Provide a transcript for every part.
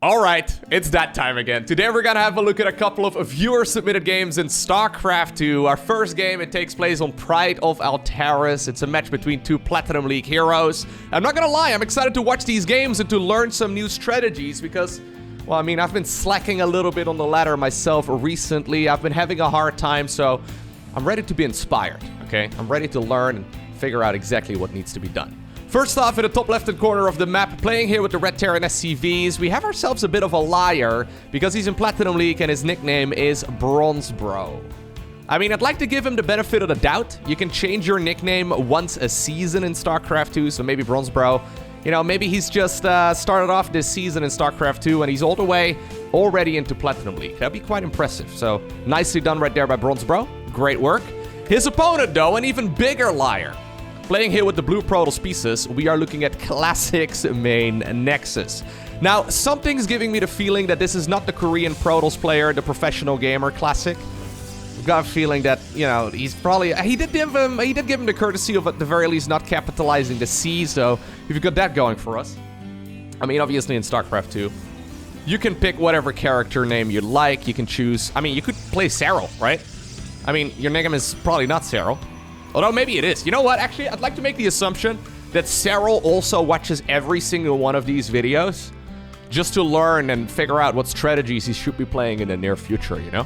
Alright, it's that time again. Today we're gonna have a look at a couple of viewer-submitted games in StarCraft 2. Our first game, it takes place on Pride of Altaris. It's a match between two Platinum League heroes. I'm not gonna lie, I'm excited to watch these games and to learn some new strategies because, well, I mean, I've been slacking a little bit on the ladder myself recently. I've been having a hard time, so I'm ready to be inspired, okay? I'm ready to learn and figure out exactly what needs to be done. First off, in the top left-hand corner of the map, playing here with the Red Terran SCVs, we have ourselves a bit of a liar, because he's in Platinum League and his nickname is Bronze Bro. I mean, I'd like to give him the benefit of the doubt. You can change your nickname once a season in StarCraft 2, so maybe Bronze Bro. You know, maybe he's just started off this season in StarCraft 2, and he's all the way already into Platinum League. That'd be quite impressive. So, nicely done right there by Bronze Bro. Great work. His opponent, though, an even bigger liar. Playing here with the blue Protoss pieces, we are looking at Classic's main Nexus. Now, something's giving me the feeling that this is not the Korean Protoss player, the professional gamer Classic. I've got a feeling that, you know, he's probably... He did give him the courtesy of, at the very least, not capitalizing the C, so if you've got that going for us. I mean, obviously in StarCraft 2, you can pick whatever character name you like. You can choose... I mean, you could play Serral, right? I mean, your name is probably not Serral. Although, maybe it is. You know what? Actually, I'd like to make the assumption that Serral also watches every single one of these videos just to learn and figure out what strategies he should be playing in the near future, you know?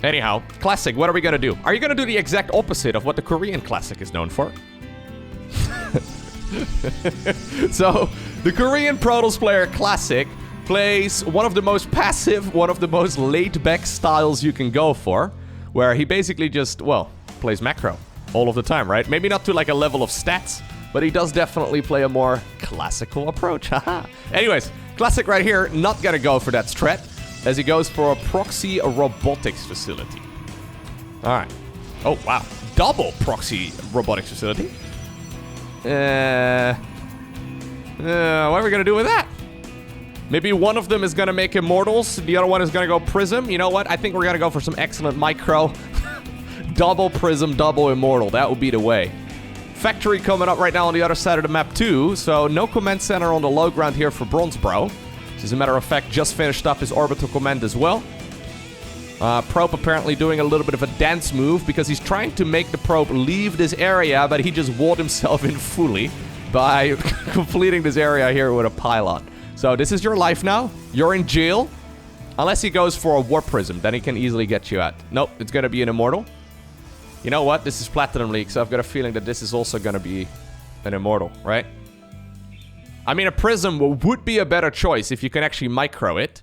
Anyhow, Classic, what are we gonna do? Are you gonna do the exact opposite of what the Korean Classic is known for? So, the Korean Protoss player Classic plays one of the most passive, one of the most laid-back styles you can go for, where he basically just, well... plays macro all of the time, right? Maybe not to like a level of stats, but he does definitely play a more classical approach. Haha. Anyways, Classic right here, not gonna go for that strat, as he goes for a proxy robotics facility. Alright. Oh, wow. Double proxy robotics facility. What are we gonna do with that? Maybe one of them is gonna make Immortals, the other one is gonna go Prism. You know what? I think we're gonna go for some excellent micro. Double Prism, double Immortal. That would be the way. Factory coming up right now on the other side of the map too. So no command center on the low ground here for Bronze Bro. As a matter of fact, just finished up his orbital command as well. Probe apparently doing a little bit of a dance move because he's trying to make the probe leave this area, but he just walled himself in fully by completing this area here with a pylon. So this is your life now. You're in jail. Unless he goes for a Warp Prism, then he can easily get you out. Nope, it's gonna be an Immortal. You know what? This is Platinum League, so I've got a feeling that this is also gonna be an Immortal, right? I mean, a Prism would be a better choice if you can actually micro it.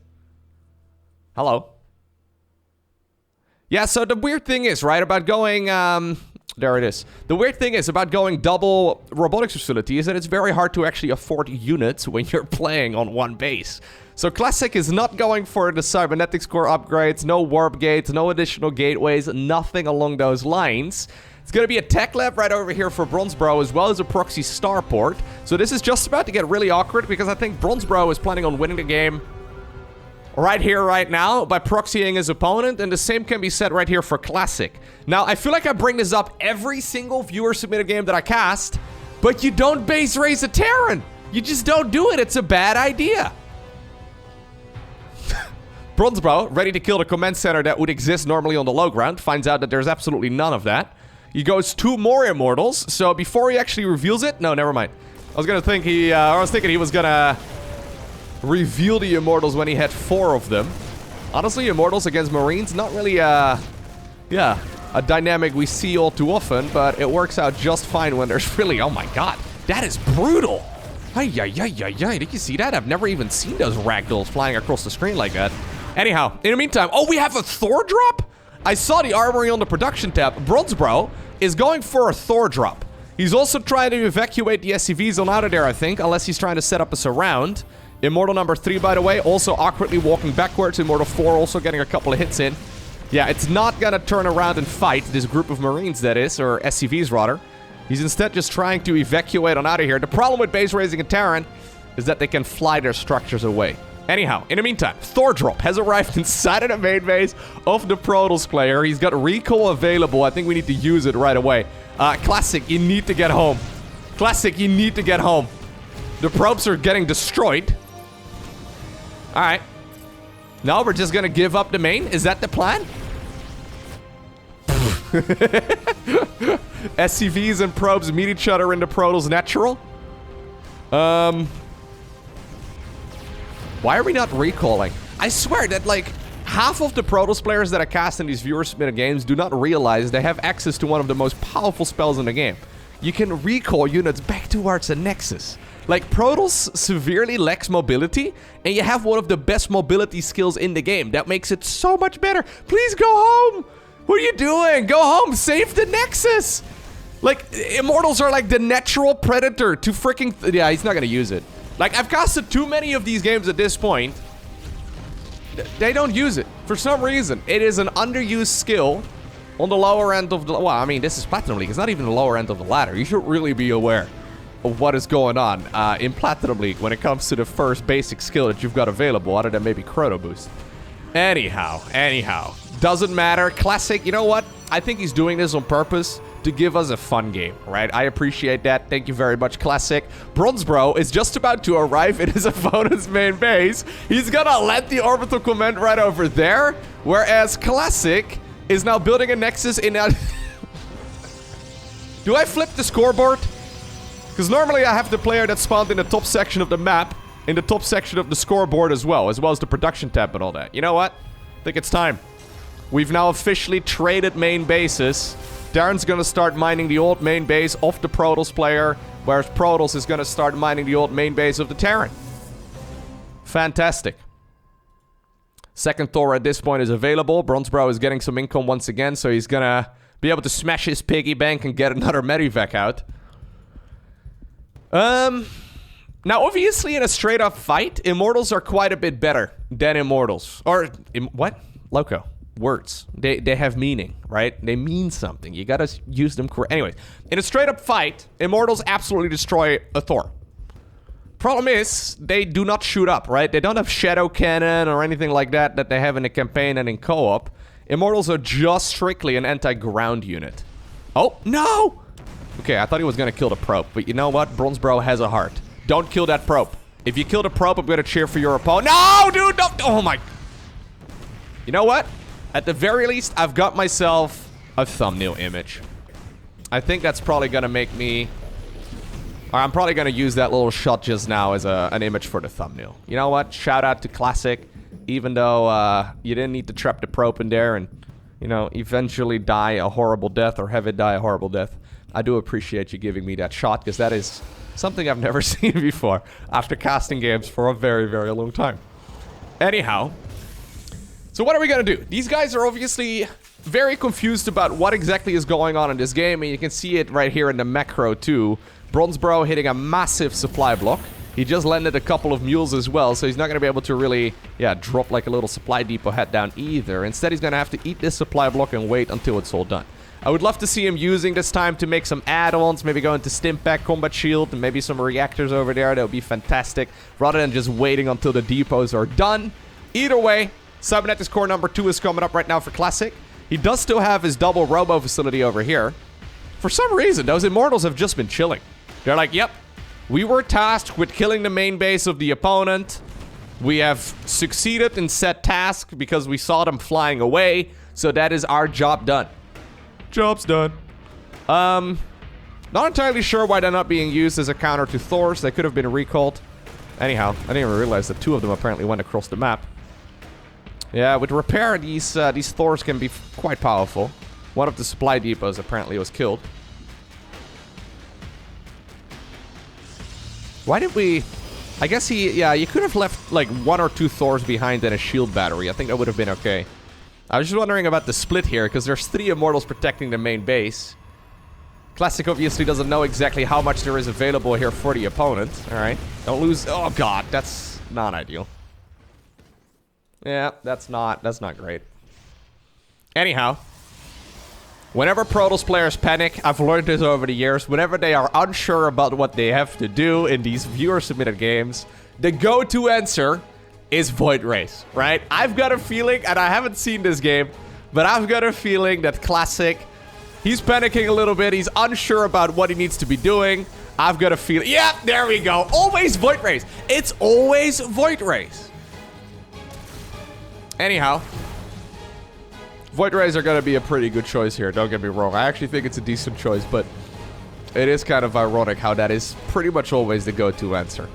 Hello. Yeah, so the weird thing is, right, about going, there it is. The weird thing is about going double robotics facility is that it's very hard to actually afford units when you're playing on one base. So Classic is not going for the cybernetics core upgrades, no warp gates, no additional gateways, nothing along those lines. It's going to be a tech lab right over here for Bronze Bro, as well as a proxy starport. So this is just about to get really awkward, because I think Bronze Bro is planning on winning the game right here, right now, by proxying his opponent, and the same can be said right here for Classic. Now, I feel like I bring this up every single viewer-submitted game that I cast, but you don't base raise a Terran. You just don't do it. It's a bad idea. Bronze Bro, ready to kill the command center that would exist normally on the low ground, finds out that there's absolutely none of that. He goes 2 more Immortals, so before he actually reveals it... No, never mind. I was thinking he was gonna reveal the Immortals when he had 4 of them. Honestly, Immortals against Marines, not really, yeah, a dynamic we see all too often, but it works out just fine when there's really... Oh my god, that is brutal! Ay, did you see that? I've never even seen those ragdolls flying across the screen like that. Anyhow, in the meantime... Oh, we have a Thor drop? I saw the armory on the production tab. Bronze Bro is going for a Thor drop. He's also trying to evacuate the SCVs on out of there, I think, unless he's trying to set up a surround. Immortal number 3, by the way, also awkwardly walking backwards. Immortal 4 also getting a couple of hits in. Yeah, it's not gonna turn around and fight this group of Marines, that is, or SCVs, rather. He's instead just trying to evacuate on out of here. The problem with base raising a Terran is that they can fly their structures away. Anyhow, in the meantime, Thor drop has arrived inside of the main base of the Protoss player. He's got recall available. I think we need to use it right away. Classic, you need to get home. Classic, you need to get home. The probes are getting destroyed. All right. No, we're just going to give up the main? Is that the plan? SCVs and probes meet each other in the Protoss natural. Why are we not recalling? I swear that, like, half of the Protoss players that I cast in these viewer-submitted games do not realize they have access to one of the most powerful spells in the game. You can recall units back towards a Nexus. Like, Protoss severely lacks mobility, and you have one of the best mobility skills in the game. That makes it so much better. Please go home! What are you doing? Go home! Save the Nexus! Like, Immortals are like the natural predator to freaking... Yeah, he's not gonna use it. Like, I've casted too many of these games at this point. They don't use it. For some reason. It is an underused skill on the lower end of the... Well, I mean, this is Platinum League. It's not even the lower end of the ladder. You should really be aware of what is going on in Platinum League when it comes to the first basic skill that you've got available, other than maybe Chrono Boost. Anyhow. Doesn't matter. Classic, you know what? I think he's doing this on purpose to give us a fun game, right? I appreciate that. Thank you very much, Classic. Bronze Bro is just about to arrive in his opponent's main base. He's gonna let the orbital command right over there, whereas Classic is now building a Nexus in a... Do I flip the scoreboard? Because normally I have the player that spawned in the top section of the map, in the top section of the scoreboard as well as the production tab and all that. You know what? I think it's time. We've now officially traded main bases. Darren's gonna start mining the old main base of the Protoss player, whereas Protoss is gonna start mining the old main base of the Terran. Fantastic. Second Thor at this point is available. Bronze Bro is getting some income once again, so he's gonna be able to smash his piggy bank and get another Medivac out. Now, obviously, in a straight-up fight, Immortals are quite a bit better than Immortals. Or, what? Lowko. Words. They have meaning, right? They mean something. You gotta use them correct. Anyways, in a straight-up fight, Immortals absolutely destroy a Thor. Problem is, they do not shoot up, right? They don't have Shadow Cannon or anything like that that they have in the campaign and in co-op. Immortals are just strictly an anti-ground unit. Oh, no! Okay, I thought he was gonna kill the probe, but you know what? Bronze Bro has a heart. Don't kill that probe. If you kill the probe, I'm gonna cheer for your opponent. No, dude, no! Oh my... You know what? At the very least, I've got myself a thumbnail image. I think that's probably gonna make me... Or I'm probably gonna use that little shot just now as an image for the thumbnail. You know what? Shout out to Classic. Even though you didn't need to trap the probe in there and, you know, eventually die a horrible death or have it die a horrible death. I do appreciate you giving me that shot, because that is something I've never seen before after casting games for a very, very long time. Anyhow, so what are we gonna do? These guys are obviously very confused about what exactly is going on in this game, and you can see it right here in the macro too. Bronze Bro hitting a massive supply block. He just landed a couple of mules as well, so he's not gonna be able to really, drop like a little supply depot head down either. Instead, he's gonna have to eat this supply block and wait until it's all done. I would love to see him using this time to make some add-ons, maybe go into Stimpak, Combat Shield, and maybe some reactors over there. That would be fantastic, rather than just waiting until the depots are done. Either way, Cybernetics Core number 2 is coming up right now for Classic. He does still have his double robo facility over here. For some reason, those Immortals have just been chilling. They're like, yep, we were tasked with killing the main base of the opponent. We have succeeded in said task because we saw them flying away, so that is our job done. Job's done. Not entirely sure why they're not being used as a counter to Thors. They could have been recalled. Anyhow, I didn't even realize that 2 of them apparently went across the map. Yeah, with repair, these Thors can be quite powerful. One of the supply depots apparently was killed. Why did we... I guess you could have left like 1 or 2 Thors behind and a shield battery. I think that would have been okay. I was just wondering about the split here, because there's 3 Immortals protecting the main base. Classic obviously doesn't know exactly how much there is available here for the opponent. Alright. Don't lose... Oh god, that's not ideal. Yeah, that's not great. Anyhow. Whenever Protoss players panic, I've learned this over the years, whenever they are unsure about what they have to do in these viewer-submitted games, the go-to answer is Void Race, right? I've got a feeling, and I haven't seen this game, but I've got a feeling that Classic, he's panicking a little bit, he's unsure about what he needs to be doing. I've got a feeling, yeah, there we go, always Void Race. It's always Void Race. Anyhow, Void Rays are going to be a pretty good choice here, don't get me wrong. I actually think it's a decent choice, but it is kind of ironic how that is pretty much always the go-to answer.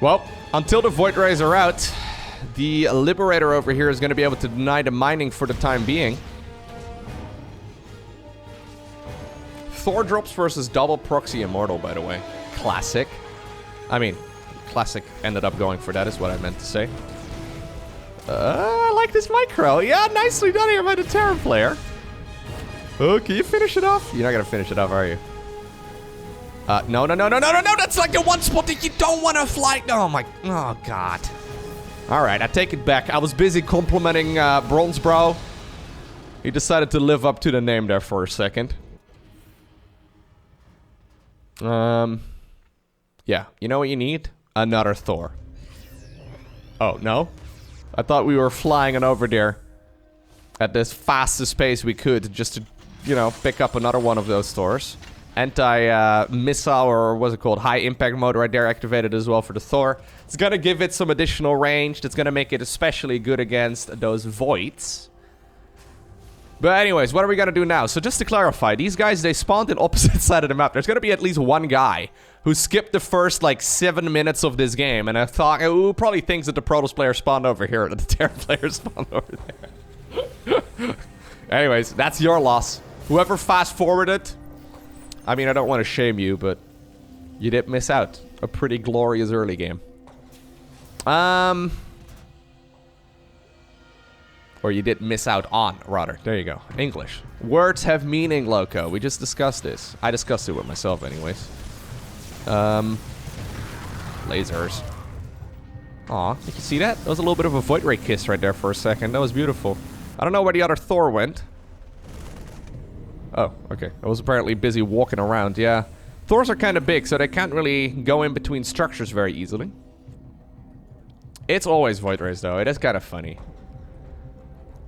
Well, until the Void Rays are out, the Liberator over here is going to be able to deny the mining for the time being. Thor drops versus double proxy immortal, by the way. Classic. I mean, classic ended up going for that is what I meant to say. I like this micro. Yeah, nicely done here by the Terran player. Oh, can you finish it off? You're not going to finish it off, are you? No. That's like the one spot that you don't want to fly. Oh, God. All right, I take it back. I was busy complimenting Bronze Bro. He decided to live up to the name there for a second. Yeah, you know what you need? Another Thor. Oh, no? I thought we were flying on over there at this fastest pace we could just to, you know, pick up another one of those Thors. Anti-missile, or what's it called? High impact mode right there activated as well for the Thor. It's gonna give it some additional range. That's gonna make it especially good against those voids. But anyways, what are we gonna do now? So just to clarify, these guys, they spawned in opposite side of the map. There's gonna be at least one guy who skipped the first, like, 7 minutes of this game. And I thought, who probably thinks that the Protoss player spawned over here, and the Terran player spawned over there. Anyways, that's your loss. Whoever fast-forwarded, I mean, I don't want to shame you, but you did miss out. A pretty glorious early game. Or you did miss out on, rather. There you go. English. Words have meaning, Loco. We just discussed this. I discussed it with myself anyways. Lasers. Aw, you can see that? That was a little bit of a Void Ray kiss right there for a second. That was beautiful. I don't know where the other Thor went. Oh, okay. I was apparently busy walking around, yeah. Thors are kind of big, so they can't really go in between structures very easily. It's always Void Rays, though. It is kind of funny.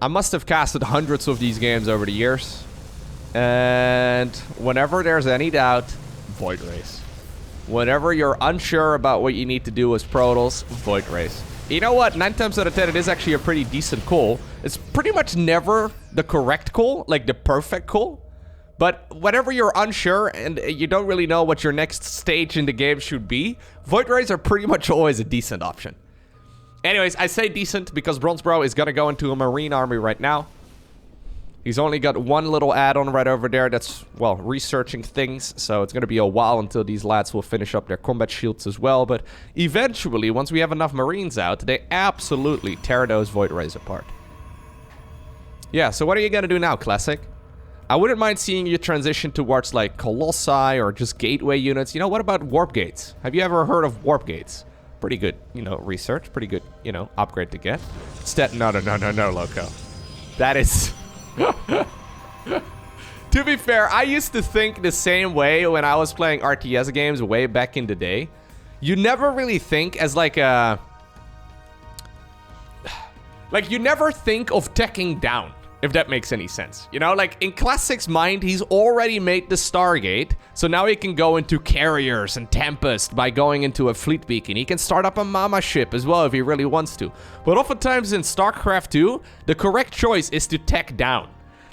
I must have casted hundreds of these games over the years. And whenever there's any doubt, Void Rays. Whenever you're unsure about what you need to do as Protoss, Void Rays. You know what? 9 times out of 10, it is actually a pretty decent call. It's pretty much never the correct call, like the perfect call. But whenever you're unsure and you don't really know what your next stage in the game should be, Void Rays are pretty much always a decent option. Anyways, I say decent because Bronze Bro is gonna go into a Marine army right now. He's only got one little add-on right over there that's, well, researching things. So it's gonna be a while until these lads will finish up their combat shields as well. But eventually, once we have enough Marines out, they absolutely tear those Void Rays apart. Yeah, so what are you gonna do now, Classic? I wouldn't mind seeing you transition towards, like, Colossi or just gateway units. You know, what about Warp Gates? Have you ever heard of Warp Gates? Pretty good, you know, research. Pretty good, you know, upgrade to get. Instead, no, Loco. That is... To be fair, I used to think the same way when I was playing RTS games way back in the day. You never really think as, like, a... Like, you never think of teching down. If that makes any sense. You know, like, in Classic's mind, he's already made the Stargate. So now he can go into carriers and Tempest by going into a fleet beacon. He can start up a Mama ship as well if he really wants to. But oftentimes in StarCraft 2, the correct choice is to tech down.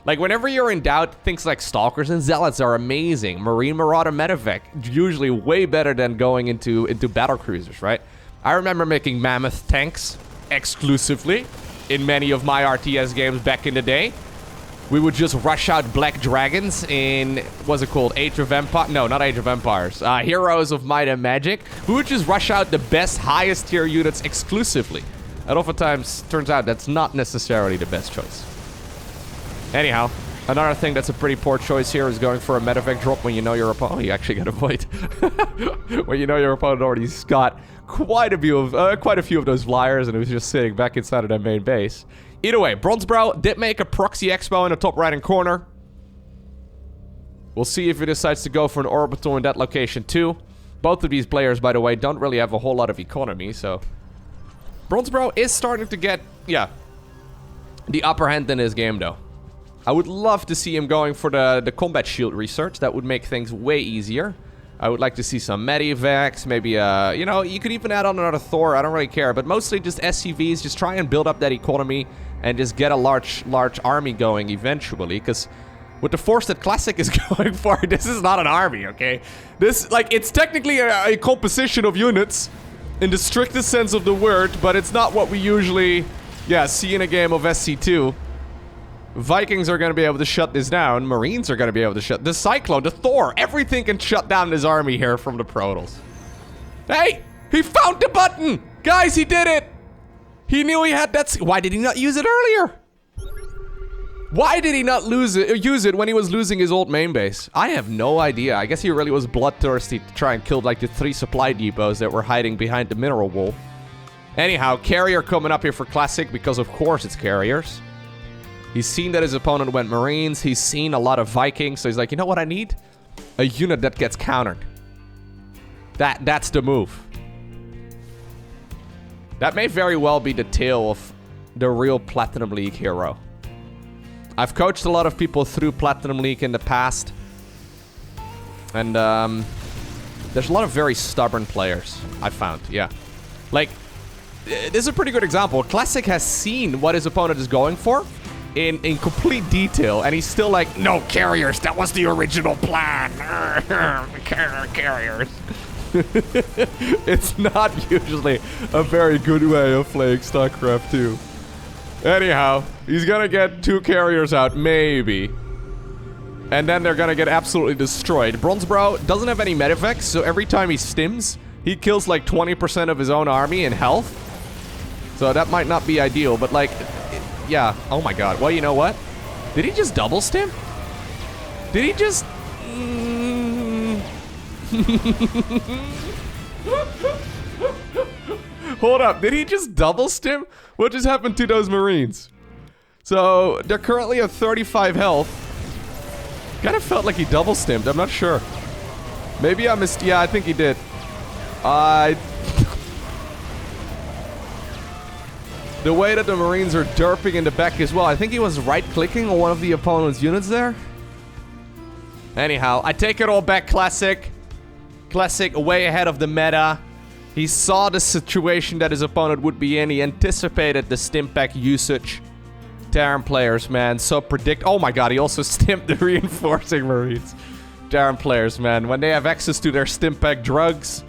Like, whenever you're in doubt, things like Stalkers and Zealots are amazing. Marine Marauder Medevac, usually way better than going into battle cruisers, right? I remember making Mammoth tanks exclusively in many of my RTS games back in the day. We would just rush out Black Dragons in, what's it called, Age of Empires? No, not Age of Empires. Heroes of Might and Magic. We would just rush out the best, highest tier units exclusively. And oftentimes, turns out that's not necessarily the best choice. Anyhow, another thing that's a pretty poor choice here is going for a medevac drop when you know your opponent... Oh, you actually got a void. When you know your opponent already got quite a few of those flyers and it was just sitting back inside of their main base. Either way, Bronze Bro did make a proxy expo in the top right-hand corner. We'll see if he decides to go for an orbital in that location too. Both of these players, by the way, don't really have a whole lot of economy, so... Bronze Bro is starting to get, yeah, the upper hand in his game, though. I would love to see him going for the combat shield research. That would make things way easier. I would like to see some medivacs, maybe, you know, you could even add on another Thor, I don't really care. But mostly just SCVs, just try and build up that economy and just get a large army going eventually. Because with the force that Classic is going for, this is not an army, okay? This, like, it's technically a composition of units in the strictest sense of the word, but it's not what we usually, yeah, see in a game of SC2. Vikings are going to be able to shut this down. Marines are going to be able to shut... The Cyclone, the Thor, everything can shut down this army here from the Protoss. Hey! He found the button! Guys, he did it! He knew he had that... Why did he not use it earlier? Why did he not use it when he was losing his old main base? I have no idea. I guess he really was bloodthirsty to try and kill, like, the 3 supply depots that were hiding behind the mineral wall. Anyhow, Carrier coming up here for Classic because, of course, it's Carriers. He's seen that his opponent went Marines. He's seen a lot of Vikings. So he's like, you know what I need? A unit that gets countered. That's the move. That may very well be the tale of the real Platinum League hero. I've coached a lot of people through Platinum League in the past. And there's a lot of very stubborn players, I found. Yeah. Like, this is a pretty good example. Classic has seen what his opponent is going for in complete detail, and he's still like, no, Carriers, that was the original plan. Carriers. It's not usually a very good way of playing StarCraft 2. Anyhow, he's gonna get 2 Carriers out, maybe. And then they're gonna get absolutely destroyed. Bronzebrow doesn't have any medivacs, so every time he stims, he kills like 20% of his own army in health. So that might not be ideal, but like... Yeah, oh my god. Well, you know what? Did he just double stim? Did he just... Hold up, did he just double stim? What just happened to those Marines? So, they're currently at 35 health. Kind of felt like he double stimmed, I'm not sure. Maybe I missed... Yeah, I think he did. The way that the Marines are derping in the back as well. I think he was right-clicking on one of the opponent's units there. Anyhow, I take it all back, Classic. Classic way ahead of the meta. He saw the situation that his opponent would be in. He anticipated the stim pack usage. Terran players, man, so predict... Oh my god, he also stimped the reinforcing Marines. Terran players, man, when they have access to their stim pack drugs,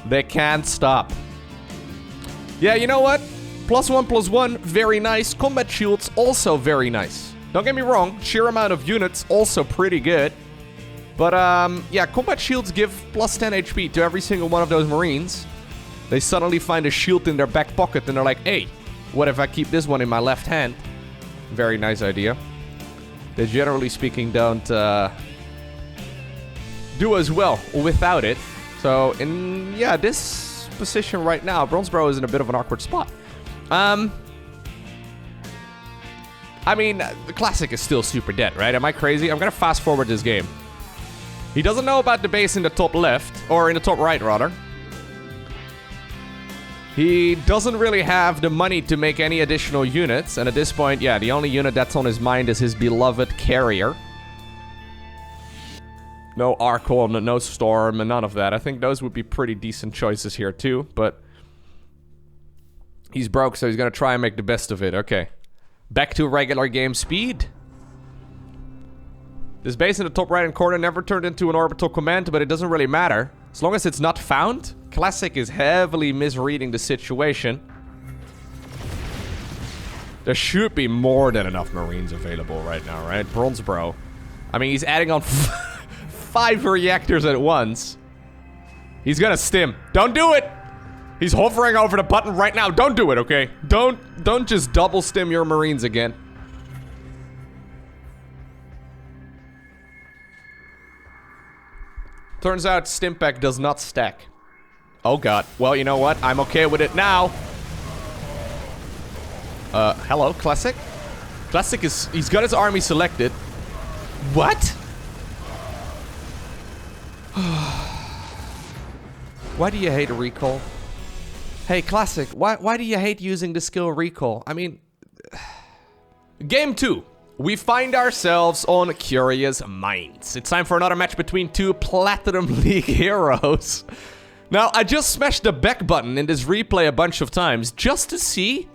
they can't stop. Yeah, you know what? +1/+1, very nice. Combat shields, also very nice. Don't get me wrong, sheer amount of units, also pretty good. But, yeah, combat shields give +10 HP to every single one of those Marines. They suddenly find a shield in their back pocket and they're like, hey, what if I keep this one in my left hand? Very nice idea. They generally speaking don't do as well without it. So, in, yeah, this position right now, Bronzebrow is in a bit of an awkward spot. I mean, the Classic is still super dead, right? Am I crazy? I'm gonna fast forward this game. He doesn't know about the base in the top left, or in the top right, rather. He doesn't really have the money to make any additional units, and at this point, yeah, the only unit that's on his mind is his beloved Carrier. No Archon, no Storm, and none of that. I think those would be pretty decent choices here, too, but... He's broke, so he's gonna try and make the best of it. Okay. Back to regular game speed. This base in the top right-hand corner never turned into an orbital command, but it doesn't really matter. As long as it's not found, Classic is heavily misreading the situation. There should be more than enough Marines available right now, right? Bronzebrow. I mean, he's adding on 5 reactors at once. He's gonna stim. Don't do it! He's hovering over the button right now. Don't do it, okay? Don't just double stim your Marines again. Turns out Stimpack does not stack. Oh god. Well, you know what? I'm okay with it now. Hello, Classic? Classic is... He's got his army selected. What? Why do you hate a recall? Hey, Classic, why do you hate using the skill recall? I mean... Game 2. we find ourselves on Curious Minds. It's time for another match between two Platinum League heroes. Now, I just smashed the back button in this replay a bunch of times just to see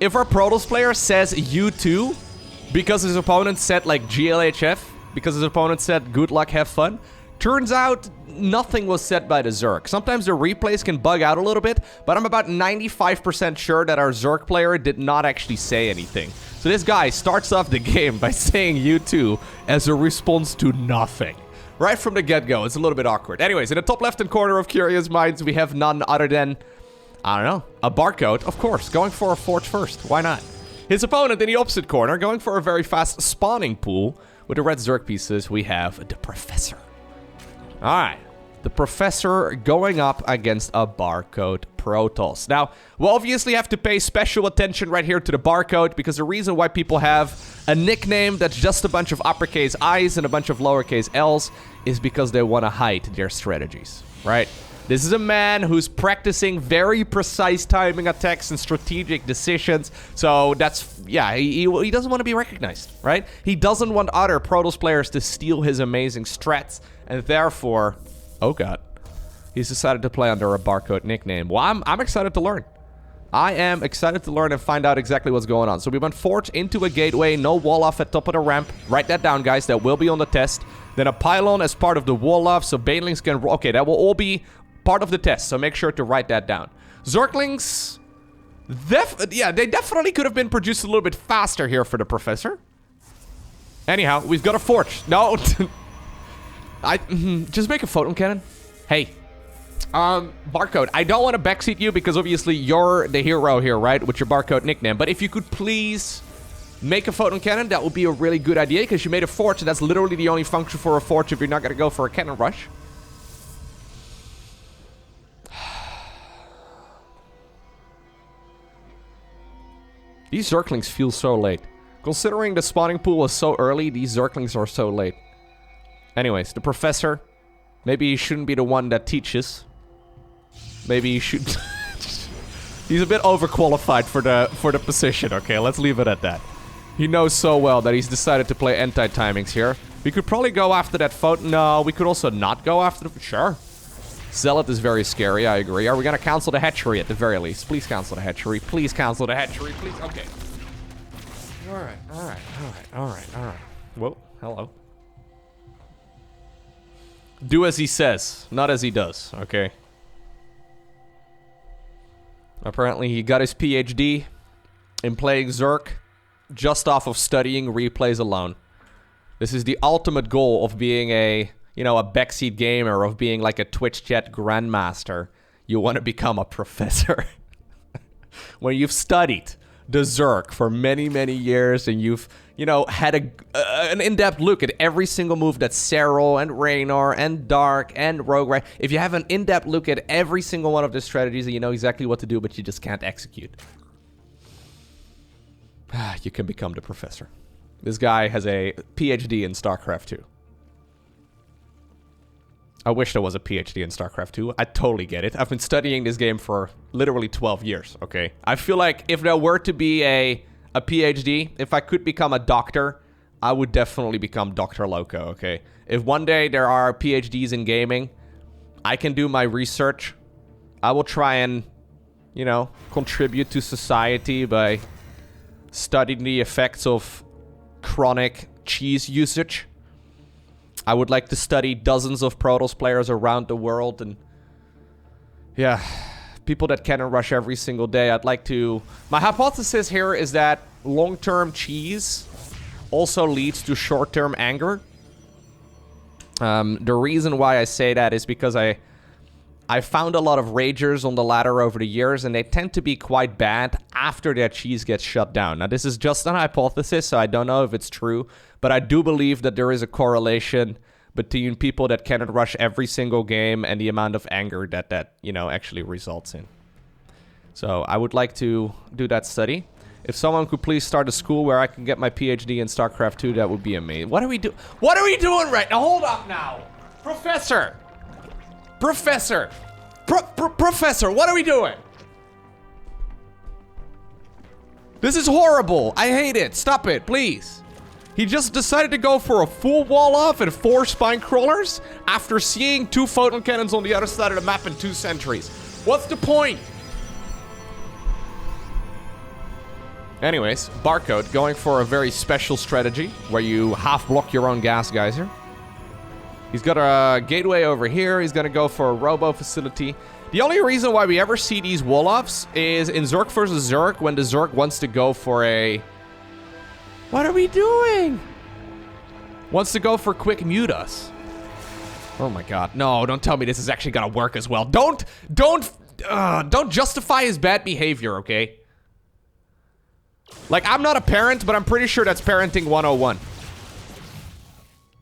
if our Protoss player says U2 because his opponent said like GLHF, because his opponent said good luck, have fun. Turns out nothing was said by the Zerg. Sometimes the replays can bug out a little bit, but I'm about 95% sure that our Zerg player did not actually say anything. So this guy starts off the game by saying U2 as a response to nothing. Right from the get-go, it's a little bit awkward. Anyways, in the top left-hand corner of Curious Minds, we have none other than, I don't know, a barcode, of course, going for a forge first. Why not? His opponent in the opposite corner, going for a very fast spawning pool. With the red Zerg pieces, we have the Professor. Alright, the Professor going up against a barcode Protoss. Now, we'll obviously have to pay special attention right here to the barcode, because the reason why people have a nickname that's just a bunch of uppercase I's and a bunch of lowercase L's is because they want to hide their strategies, right? This is a man who's practicing very precise timing attacks and strategic decisions. So that's, yeah, he doesn't want to be recognized, right? He doesn't want other Protoss players to steal his amazing strats. And therefore, oh god, he's decided to play under a barcode nickname. Well, I'm excited to learn. I am excited to learn and find out exactly what's going on. So we went forge into a gateway, no wall off at top of the ramp. Write that down, guys. That will be on the test. Then a pylon as part of the wall off, so banelings can... Okay, that will all be part of the test, so make sure to write that down. Zerglings... yeah, they definitely could have been produced a little bit faster here for the Professor. Anyhow, we've got a forge. No... just make a photon cannon. Hey, barcode, I don't want to backseat you because obviously you're the hero here, right? With your barcode nickname. But if you could please make a photon cannon, that would be a really good idea because you made a forge, and that's literally the only function for a forge if you're not going to go for a cannon rush. These Zerglings feel so late. Considering the spawning pool was so early, these Zerglings are so late. Anyways, the Professor, maybe he shouldn't be the one that teaches. Maybe he should... He's a bit overqualified for the position, okay? Let's leave it at that. He knows so well that he's decided to play anti-timings here. We could probably go after that photon. No, we could also not go after the... Sure. Zealot is very scary, I agree. Are we gonna cancel the hatchery at the very least? Please cancel the hatchery. Please cancel the hatchery, please. Okay. Alright. Whoa, hello. Do as he says, not as he does, okay? Apparently he got his PhD in playing Zerg just off of studying replays alone. This is the ultimate goal of being a, you know, a backseat gamer, of being like a Twitch chat grandmaster. You want to become a professor. When you've studied the Zerg for many, many years and you've, you know, had an in-depth look at every single move that Serral and Raynor and Dark and Rogue, right? If you have an in-depth look at every single one of the strategies and you know exactly what to do, but you just can't execute, you can become the Professor. This guy has a PhD in StarCraft 2. I wish there was a PhD in StarCraft 2. I totally get it. I've been studying this game for literally 12 years, okay? I feel like if there were to be a PhD, if I could become a doctor, I would definitely become Dr. Lowko, okay? If one day there are PhDs in gaming, I can do my research. I will try and, you know, contribute to society by studying the effects of chronic cheese usage. I would like to study dozens of Protoss players around the world and, yeah, people that cannon rush every single day. I'd like to... My hypothesis here is that long-term cheese also leads to short-term anger. The reason why I say that is because I found a lot of ragers on the ladder over the years, and they tend to be quite bad after their cheese gets shut down. Now, this is just an hypothesis, so I don't know if it's true, but I do believe that there is a correlation between people that cannot rush every single game and the amount of anger that you know, actually results in. So I would like to do that study. If someone could please start a school where I can get my PhD in StarCraft 2, that would be amazing. What are we doing right now? Hold up now. Professor, Professor, what are we doing? This is horrible. I hate it. Stop it, please. He just decided to go for a full wall off and 4 spine crawlers after seeing 2 photon cannons on the other side of the map in 2 sentries. What's the point? Anyways, Barcode going for a very special strategy where you half block your own gas geyser. He's got a gateway over here. He's going to go for a robo facility. The only reason why we ever see these wall-offs is in Zerg versus Zerg when the Zerg wants to go for a... What are we doing? Wants to go for quick mute us. Oh my god. No, don't tell me this is actually gonna work as well. Don't justify his bad behavior, okay? Like, I'm not a parent, but I'm pretty sure that's parenting 101.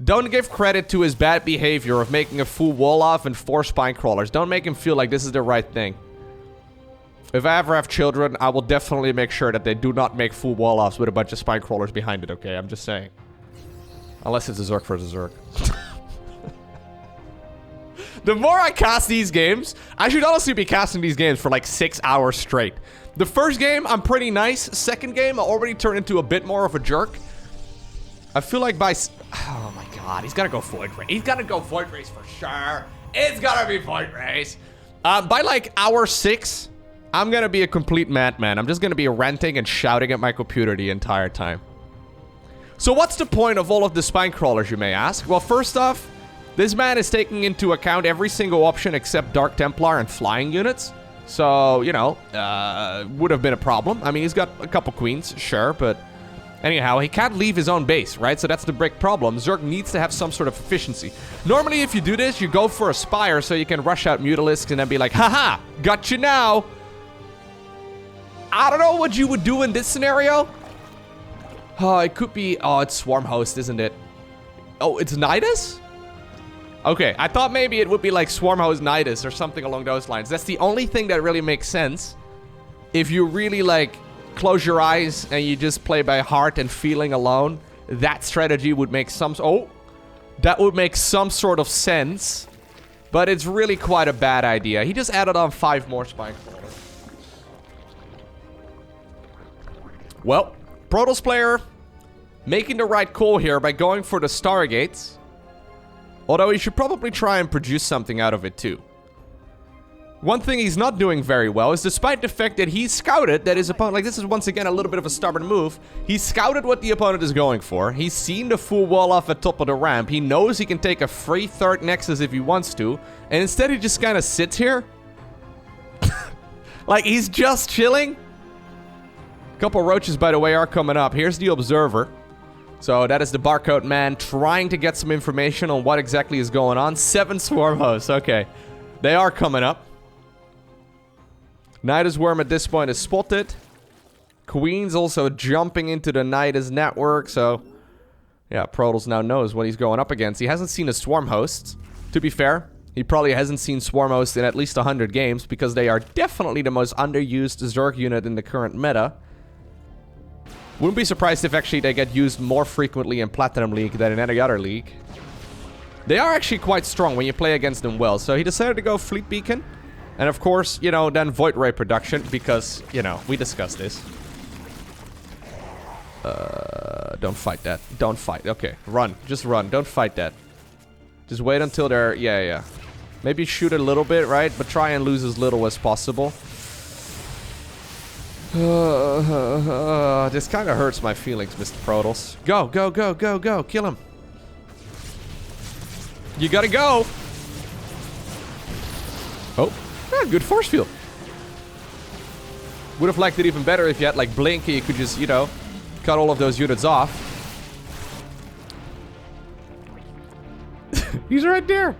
Don't give credit to his bad behavior of making a full wall off and 4 spine crawlers. Don't make him feel like this is the right thing. If I ever have children, I will definitely make sure that they do not make full wall offs with a bunch of spine crawlers behind it, okay? I'm just saying. Unless it's a Zerg versus Zerg. The more I cast these games, I should honestly be casting these games for like 6 hours straight. The first game, I'm pretty nice. Second game, I already turned into a bit more of a jerk. I feel like by... Oh my god, he's gotta go Void Race. He's gotta go Void Race for sure. It's gotta be Void Race. By like hour 6, I'm gonna be a complete madman. I'm just gonna be ranting and shouting at my computer the entire time. So what's the point of all of the spine crawlers, you may ask? Well, first off, this man is taking into account every single option except Dark Templar and flying units. So, you know, would have been a problem. I mean, he's got a couple queens, sure, but... Anyhow, he can't leave his own base, right? So that's the big problem. Zerg needs to have some sort of efficiency. Normally, if you do this, you go for a Spire so you can rush out Mutalisks and then be like, haha, got you now. I don't know what you would do in this scenario. Oh, it could be... Oh, it's Swarm Host, isn't it? Oh, it's Nidus? Okay, I thought maybe it would be like Swarm Host Nidus or something along those lines. That's the only thing that really makes sense. If you really, like... close your eyes and you just play by heart and feeling alone, that strategy would make some... Oh! That would make some sort of sense. But it's really quite a bad idea. He just added on 5 more spine crawlers. Well, Protoss player making the right call here by going for the Stargates. Although he should probably try and produce something out of it too. One thing he's not doing very well is despite the fact that he scouted that his opponent, like this is once again a little bit of a stubborn move, he scouted what the opponent is going for. He's seen the full wall off at top of the ramp. He knows he can take a free 3rd Nexus if he wants to. And instead he just kind of sits here. Like he's just chilling. A couple roaches, by the way, are coming up. Here's the Observer. So that is the Barcode man trying to get some information on what exactly is going on. 7 Swarm Hosts, okay. They are coming up. Nidus Worm at this point is spotted. Queen's also jumping into the Nidus network, so... Yeah, Protoss now knows what he's going up against. He hasn't seen a Swarm Host. To be fair, he probably hasn't seen Swarm Host in at least 100 games, because they are definitely the most underused Zerg unit in the current meta. Wouldn't be surprised if actually they get used more frequently in Platinum League than in any other league. They are actually quite strong when you play against them well, so he decided to go Fleet Beacon. And of course, you know, then Void Ray production, because, you know, we discussed this. Don't fight that. Don't fight. Okay, run. Just run. Don't fight that. Just wait until they're... Yeah. Maybe shoot a little bit, right? But try and lose as little as possible. This kind of hurts my feelings, Mr. Protoss. Go. Kill him. You gotta go. Oh. Yeah, good force field. Would have liked it even better if you had like Blink and you could just, you know, cut all of those units off. He's right there.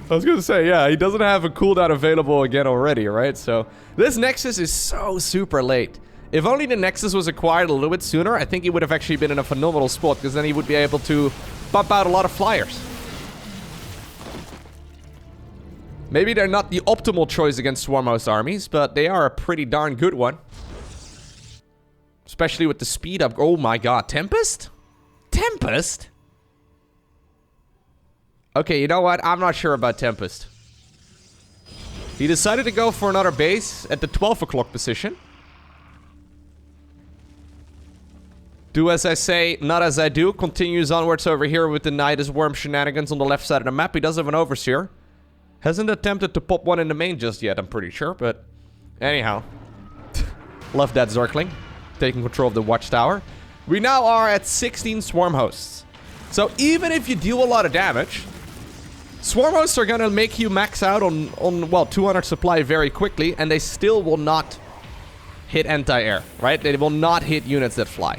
I was gonna say, yeah, he doesn't have a cooldown available again already, right? So, this Nexus is so super late. If only the Nexus was acquired a little bit sooner, I think he would have actually been in a phenomenal spot, because then he would be able to pump out a lot of flyers. Maybe they're not the optimal choice against Swarm Host armies, but they are a pretty darn good one. Especially with the speed up. Oh my god, Tempest? Tempest? Okay, you know what? I'm not sure about Tempest. He decided to go for another base at the 12 o'clock position. Do as I say, not as I do. Continues onwards over here with the Nidus Worm shenanigans on the left side of the map. He does have an Overseer. Hasn't attempted to pop one in the main just yet, I'm pretty sure, but... Anyhow. Love that Zergling. Taking control of the Watchtower. We now are at 16 Swarm Hosts. So even if you deal a lot of damage... Swarm Hosts are gonna make you max out on well, 200 supply very quickly, and they still will not hit anti-air, right? They will not hit units that fly.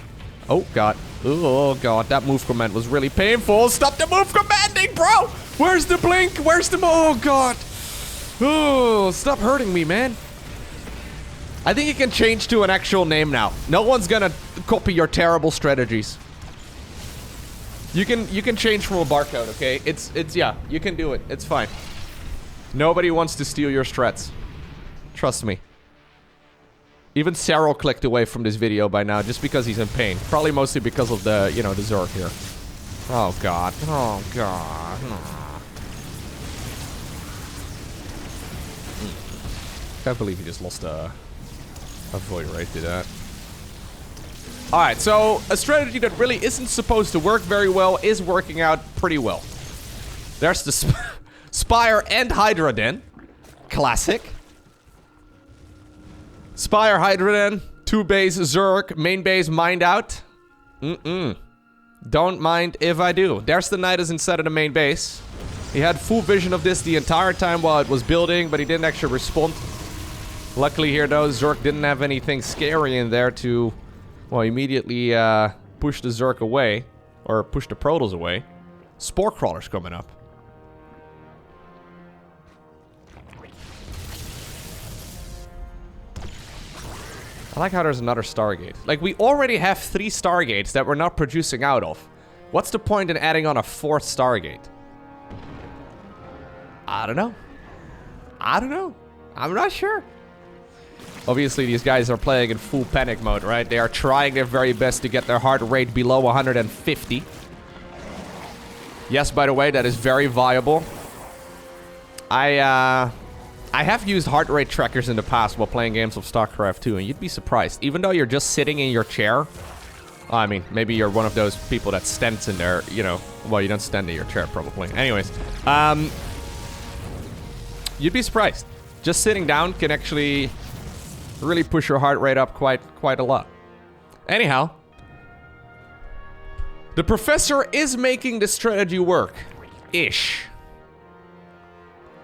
Oh, God. Oh, God. That move command was really painful. Stop the move commanding, bro! Where's the blink? Where's the... Oh, God. Oh, stop hurting me, man. I think you can change to an actual name now. No one's gonna copy your terrible strategies. You can change from a barcode, okay? It's yeah, you can do it. It's fine. Nobody wants to steal your strats. Trust me. Even Cyril clicked away from this video by now just because he's in pain. Probably mostly because of the, you know, the Zerg here. Oh, God. Oh, God. Can't believe he just lost a void right to that. Alright, so a strategy that really isn't supposed to work very well is working out pretty well. There's the Spire and Hydra Den. Classic. Spire, Hydra Den, 2 base Zerg, main base mined out. Don't mind if I do. There's the Nidus inside of the main base. He had full vision of this the entire time while it was building, but he didn't actually respond. Luckily here though, Zerg didn't have anything scary in there to, well, immediately push the Zerg away. Or push the Protoss away. Spore Crawler's coming up. I like how there's another Stargate. Like, we already have 3 Stargates that we're not producing out of. What's the point in adding on a 4th Stargate? I don't know. I don't know. I'm not sure. Obviously, these guys are playing in full panic mode, right? They are trying their very best to get their heart rate below 150. Yes, by the way, that is very viable. I have used heart rate trackers in the past while playing games of StarCraft 2, and you'd be surprised. Even though you're just sitting in your chair, I mean, maybe you're one of those people that stands in there, you know. Well, you don't stand in your chair, probably. Anyways, you'd be surprised. Just sitting down can actually really push your heart rate up quite a lot. Anyhow, the Professor is making the strategy work. Ish.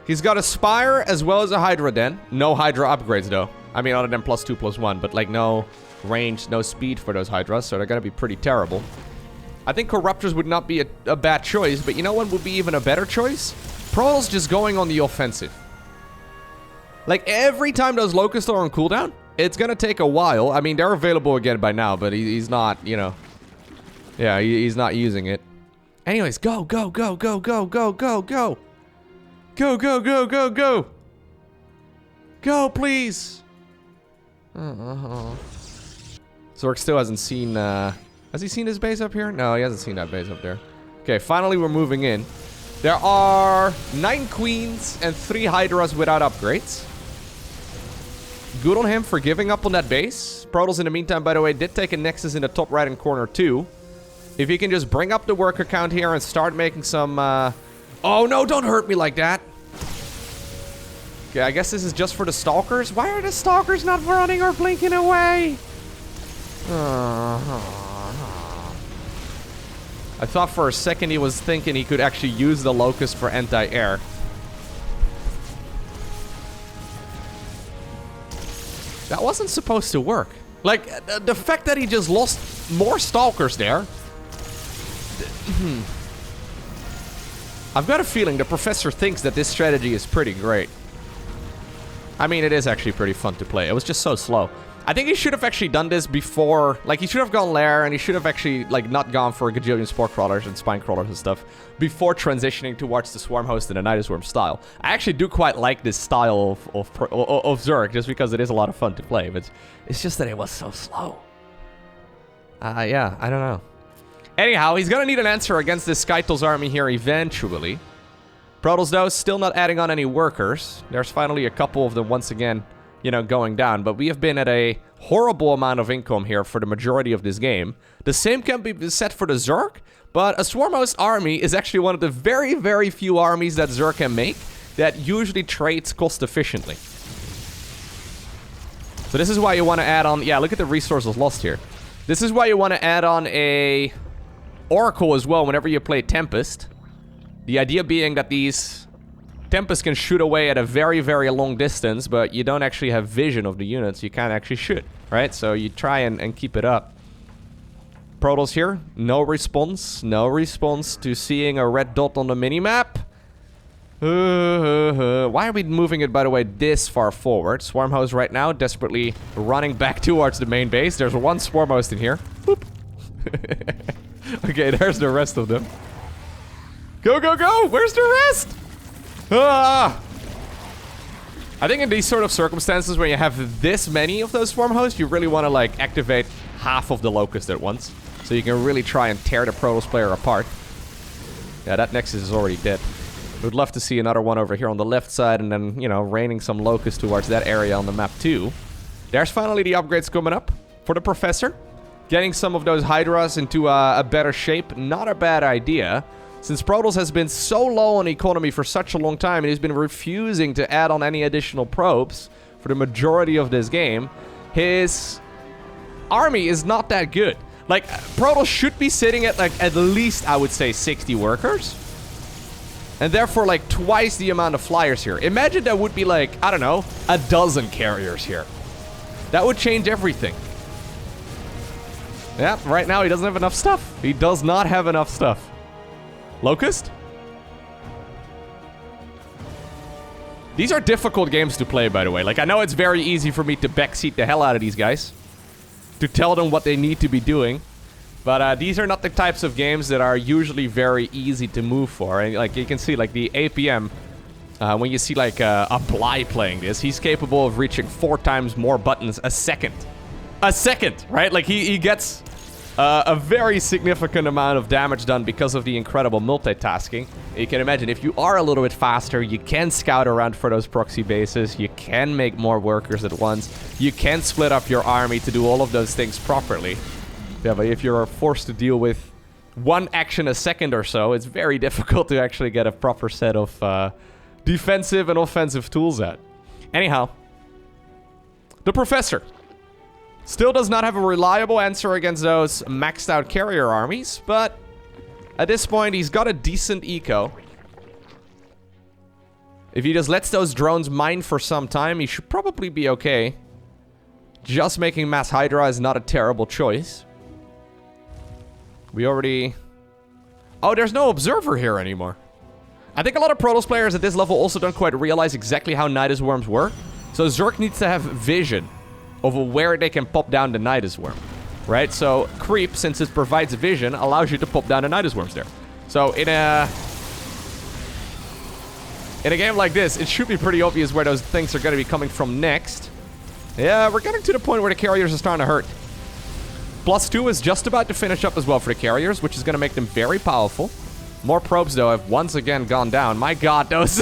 He's got a Spire as well as a Hydra Den. No Hydra upgrades, though. I mean, other than +2/+1, but, like, no range, no speed for those Hydras, so they're gonna be pretty terrible. I think Corruptors would not be a bad choice, but you know what would be even a better choice? Protoss just going on the offensive. Like, every time those Locusts are on cooldown, it's gonna take a while. I mean, they're available again by now, but he's not, you know. Yeah, he's not using it. Anyways, go, go, go, go, go, go, go, go. Go, go, go, go, go. Go, please. Zork still hasn't seen, has he seen his base up here? No, he hasn't seen that base up there. Okay, finally we're moving in. There are 9 Queens and 3 Hydras without upgrades. Good on him for giving up on that base. Protoss, in the meantime, by the way, did take a Nexus in the top right-hand corner, too. If he can just bring up the worker count here and start making some, Oh, no, don't hurt me like that. Okay, I guess this is just for the Stalkers. Why are the Stalkers not running or blinking away? I thought for a second he was thinking he could actually use the Locust for anti-air. That wasn't supposed to work. Like, the fact that he just lost more Stalkers there. I've got a feeling the Professor thinks that this strategy is pretty great. I mean, it is actually pretty fun to play. It was just so slow. I think he should have actually done this before. Like, he should have gone Lair, and he should have actually, like, not gone for a gajillion Spore Crawlers and Spine Crawlers and stuff before transitioning towards the Swarm Host and the Nidus Worm style. I actually do quite like this style of Zerg, just because it is a lot of fun to play, but it's just that it was so slow. Yeah, I don't know. Anyhow, he's gonna need an answer against this Skytle's army here eventually. Protoss, though, still not adding on any workers. There's finally a couple of them once again, you know, going down. But we have been at a horrible amount of income here for the majority of this game. The same can be said for the Zerg, but a Swarm Host army is actually one of the very, very few armies that Zerg can make that usually trades cost efficiently. So this is why you want to add on... Yeah, look at the resources lost here. This is why you want to add on a Oracle as well whenever you play Tempest. The idea being that these Tempest can shoot away at a very, very long distance, but you don't actually have vision of the units. You can't actually shoot, right? So you try and keep it up. Protoss here, no response. No response to seeing a red dot on the minimap. Why are we moving it, by the way, this far forward? Swarm Host right now, desperately running back towards the main base. There's one Swarm Host in here. Boop. Okay, there's the rest of them. Go, go, go! Where's the rest? Ah! I think in these sort of circumstances where you have this many of those Swarm Hosts, you really want to, like, activate half of the Locust at once. So you can really try and tear the Protoss player apart. Yeah, that Nexus is already dead. Would love to see another one over here on the left side and then, you know, raining some Locusts towards that area on the map too. There's finally the upgrades coming up for the Professor. Getting some of those Hydras into a better shape, not a bad idea. Since Protoss has been so low on economy for such a long time, and he's been refusing to add on any additional probes for the majority of this game, his army is not that good. Like, Protoss should be sitting at, like, at least, I would say, 60 workers. And therefore, like, twice the amount of flyers here. Imagine there would be, like, I don't know, a dozen carriers here. That would change everything. Yeah, right now he doesn't have enough stuff. He does not have enough stuff. Locust? These are difficult games to play, by the way. Like, I know it's very easy for me to backseat the hell out of these guys. To tell them what they need to be doing. But these are not the types of games that are usually very easy to move for. And like you can see, like the APM, when you see like a Bly playing this, he's capable of reaching 4 times more buttons a second. A second, right? Like he gets a very significant amount of damage done because of the incredible multitasking. You can imagine if you are a little bit faster, you can scout around for those proxy bases. You can make more workers at once. You can split up your army to do all of those things properly. Yeah, but if you're forced to deal with one action a second or so, it's very difficult to actually get a proper set of defensive and offensive tools at. Anyhow, the Professor still does not have a reliable answer against those maxed out carrier armies, but at this point, he's got a decent eco. If he just lets those drones mine for some time, he should probably be okay. Just making mass Hydra is not a terrible choice. We already... Oh, there's no observer here anymore. I think a lot of Protoss players at this level also don't quite realize exactly how Nidus Worms work. So Zerg needs to have vision over where they can pop down the Nidus Worm. Right? So Creep, since it provides vision, allows you to pop down the Nidus Worms there. So in a game like this, it should be pretty obvious where those things are going to be coming from next. Yeah, we're getting to the point where the carriers are starting to hurt. +2 is just about to finish up as well for the carriers, which is going to make them very powerful. More probes, though, have once again gone down. My god, those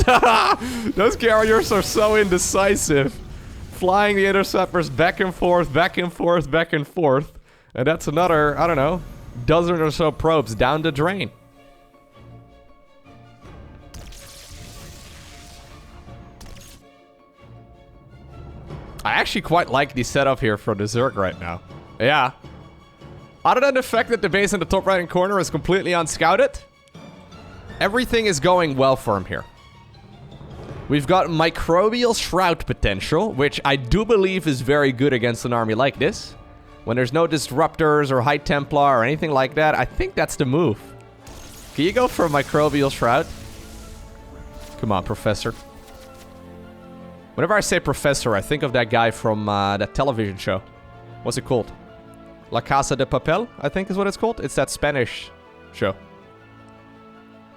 those carriers are so indecisive. Flying the interceptors back and forth, back and forth, back and forth. And that's another, I don't know, dozen or so probes down the drain. I actually quite like the setup here for the Zerg right now. Yeah. Other than the fact that the base in the top right-hand corner is completely unscouted, everything is going well for him here. We've got Microbial Shroud potential, which I do believe is very good against an army like this. When there's no Disruptors or High Templar or anything like that, I think that's the move. Can you go for a Microbial Shroud? Come on, Professor. Whenever I say Professor, I think of that guy from that television show. What's it called? La Casa de Papel, I think is what it's called. It's that Spanish show.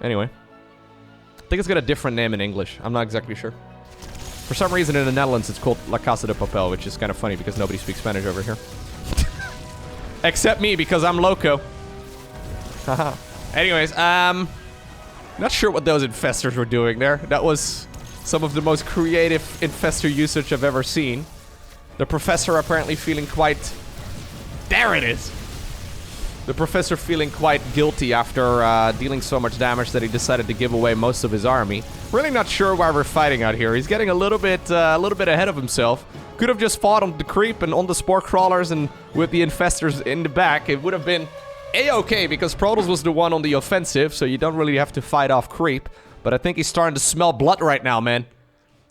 Anyway. I think it's got a different name in English. I'm not exactly sure. For some reason in the Netherlands it's called La Casa de Papel, which is kind of funny because nobody speaks Spanish over here. Except me, because I'm loco. Haha. Anyways, not sure what those infestors were doing there. That was some of the most creative infestor usage I've ever seen. The professor apparently feeling quite... There it is! The professor feeling quite guilty after dealing so much damage that he decided to give away most of his army. Really not sure why we're fighting out here. He's getting a little bit ahead of himself. Could have just fought on the creep and on the spore crawlers and with the infestors in the back. It would have been a-okay because Protoss was the one on the offensive, so you don't really have to fight off creep. But I think he's starting to smell blood right now, man.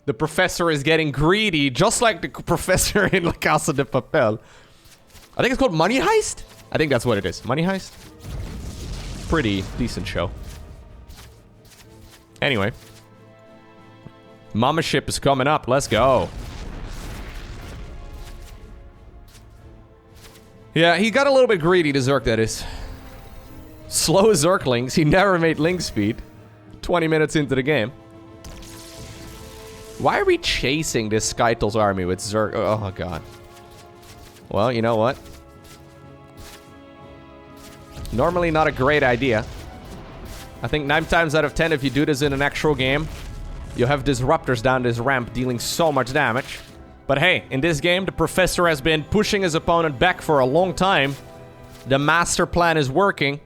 The professor is getting greedy, just like the professor in La Casa de Papel. I think it's called Money Heist? I think that's what it is. Money Heist? Pretty decent show. Anyway. Mama ship is coming up. Let's go. Yeah, he got a little bit greedy, the Zerg, that is. Slow Zerglings. He never made link speed. 20 minutes into the game. Why are we chasing this Skytle's army with Zerg? Oh, God. Well, you know what? Normally not a great idea. I think 9 times out of 10, if you do this in an actual game, you'll have disruptors down this ramp dealing so much damage. But hey, in this game, the professor has been pushing his opponent back for a long time. The master plan is working.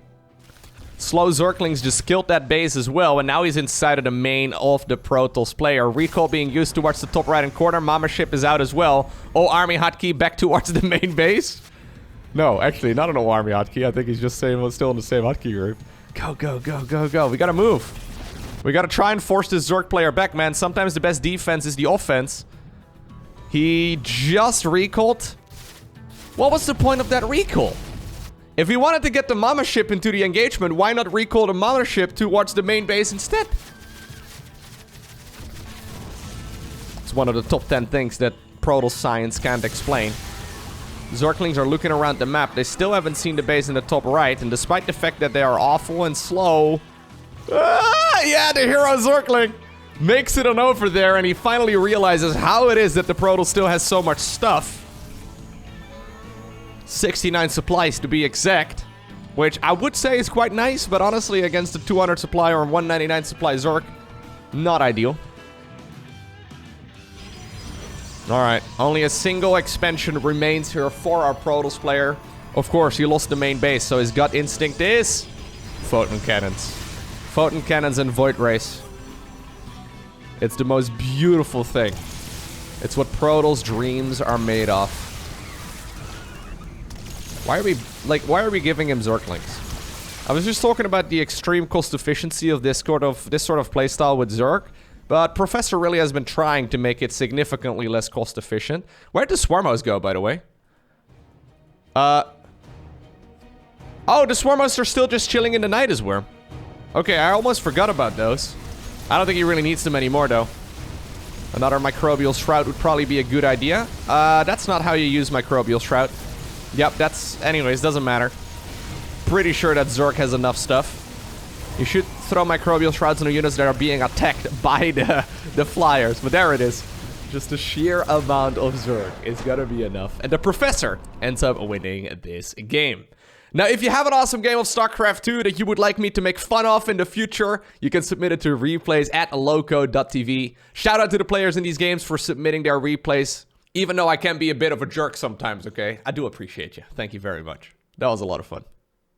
Slow Zerglings just killed that base as well, and now he's inside of the main of the Protoss player. Recall being used towards the top right-hand corner. Mama ship is out as well. Oh, army hotkey back towards the main base. No, actually, not an old army hotkey. I think he's just still in the same hotkey group. Go, go, go, go, go. We gotta move. We gotta try and force this Zerg player back, man. Sometimes the best defense is the offense. He just recalled. What was the point of that recall? If he wanted to get the Mama ship into the engagement, why not recall the Mama ship towards the main base instead? It's one of the top 10 things that Protoss science can't explain. Zerglings are looking around the map. They still haven't seen the base in the top right. And despite the fact that they are awful and slow... yeah, the hero Zergling makes it on over there. And he finally realizes how it is that the Protoss still has so much stuff. 69 supplies to be exact. Which I would say is quite nice. But honestly, against a 200 supply or 199 supply Zerg, not ideal. Alright, only a single expansion remains here for our Protoss player. Of course, he lost the main base, so his gut instinct is... Photon cannons. Photon cannons and Void Rays. It's the most beautiful thing. It's what Protoss dreams are made of. Why are we giving him Zerglings? I was just talking about the extreme cost efficiency of this sort of playstyle with Zerg. But Professor really has been trying to make it significantly less cost efficient. Where'd the Swarmos go, by the way? Oh, the Swarmos are still just chilling in the night as well. Okay, I almost forgot about those. I don't think he really needs them anymore, though. Another Microbial Shroud would probably be a good idea. That's not how you use Microbial Shroud. Yep, that's... Anyways, doesn't matter. Pretty sure that Zerg has enough stuff. You should throw Microbial Shrouds on the units that are being attacked by the flyers. But there it is. Just the sheer amount of Zerg is gonna be enough. And the Professor ends up winning this game. Now, if you have an awesome game of StarCraft 2 that you would like me to make fun of in the future, you can submit it to replays at LowkoTV. Shout out to the players in these games for submitting their replays. Even though I can be a bit of a jerk sometimes, okay? I do appreciate you. Thank you very much. That was a lot of fun.